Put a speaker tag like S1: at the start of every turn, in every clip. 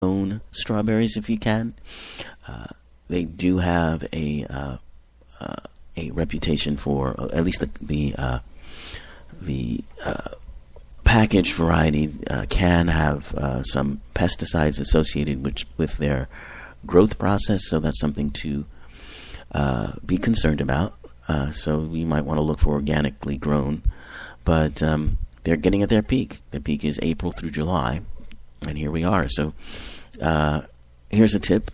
S1: own strawberries if you can. They do have a reputation for, at least the packaged variety can have some pesticides associated with their growth process, so that's something to be concerned about. So you might want to look for organically grown, but they're getting at their peak. The peak is April through July, and here we are. So here's a tip.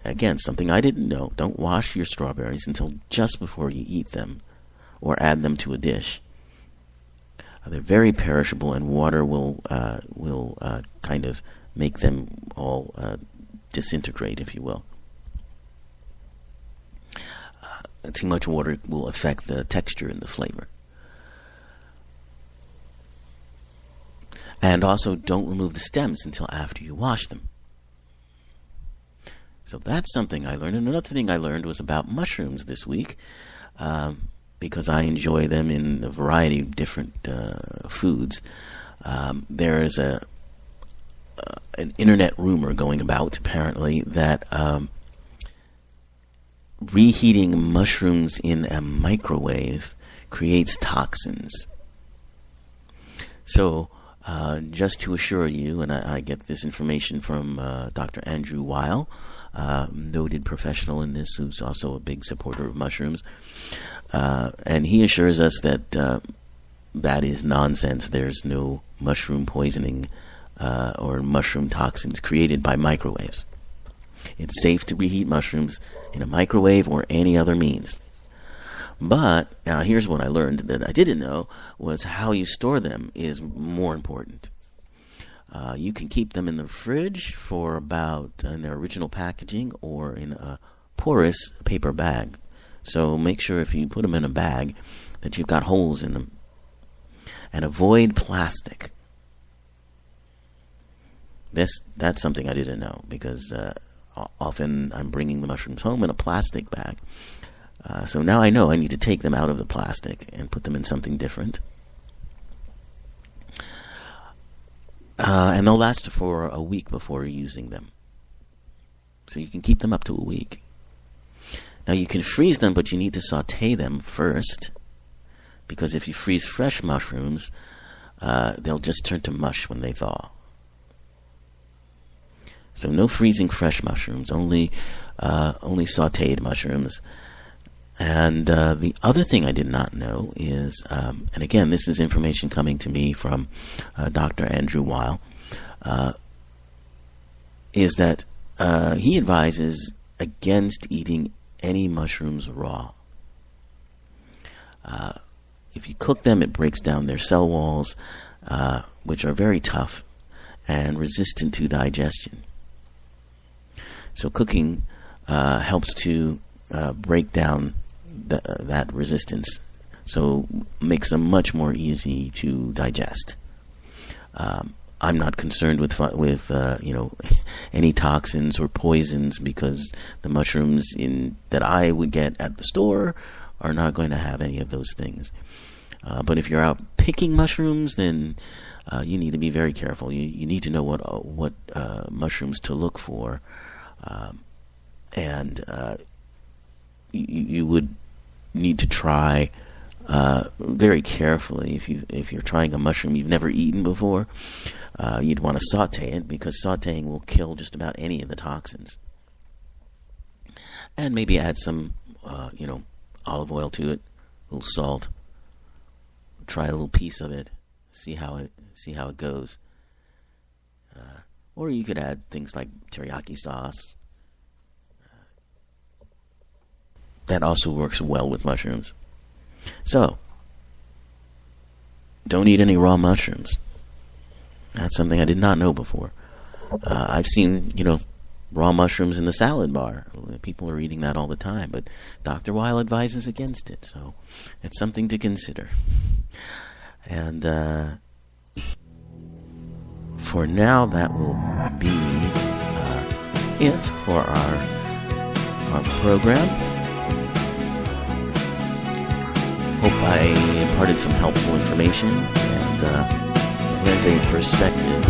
S1: Again, something I didn't know. Don't wash your strawberries until just before you eat them or add them to a dish. They're very perishable, and water will kind of make them all disintegrate, if you will. Too much water will affect the texture and the flavor. And also, don't remove the stems until after you wash them. So that's something I learned. And another thing I learned was about mushrooms this week, because I enjoy them in a variety of different foods. There is an internet rumor going about, apparently, that reheating mushrooms in a microwave creates toxins. So, just to assure you, and I get this information from Dr. Andrew Weil, noted professional in this, who's also a big supporter of mushrooms, and he assures us that that is nonsense. There's no mushroom poisoning or mushroom toxins created by microwaves. It's safe to reheat mushrooms in a microwave or any other means. But now here's what I learned that I didn't know, was how you store them is more important. You can keep them in the fridge for about, in their original packaging, or in a porous paper bag. So make sure if you put them in a bag that you've got holes in them. And avoid plastic. That's something I didn't know, because often I'm bringing the mushrooms home in a plastic bag. So now I know I need to take them out of the plastic and put them in something different. And they'll last for a week before using them. So you can keep them up to a week. Now you can freeze them, but you need to saute them first, because if you freeze fresh mushrooms, they'll just turn to mush when they thaw. So no freezing fresh mushrooms, only sauteed mushrooms. And the other thing I did not know is, and again, this is information coming to me from Dr. Andrew Weil, is that he advises against eating any mushrooms raw. If you cook them, it breaks down their cell walls, which are very tough and resistant to digestion. So cooking helps to break down that resistance, so makes them much more easy to digest. I'm not concerned with any toxins or poisons, because the mushrooms that I would get at the store are not going to have any of those things. But if you're out picking mushrooms, then you need to be very careful. You need to know what mushrooms to look for, and you would need to try very carefully. If you're trying a mushroom you've never eaten before, you'd want to saute it, because sauteing will kill just about any of the toxins. And maybe add some olive oil to it, a little salt. Try a little piece of it, see how it goes. Or you could add things like teriyaki sauce. That also works well with mushrooms. So, don't eat any raw mushrooms. That's something I did not know before. I've seen, raw mushrooms in the salad bar. People are eating that all the time, but Dr. Weil advises against it, so it's something to consider. And for now, that will be it for our program. Hope I imparted some helpful information and lent a perspective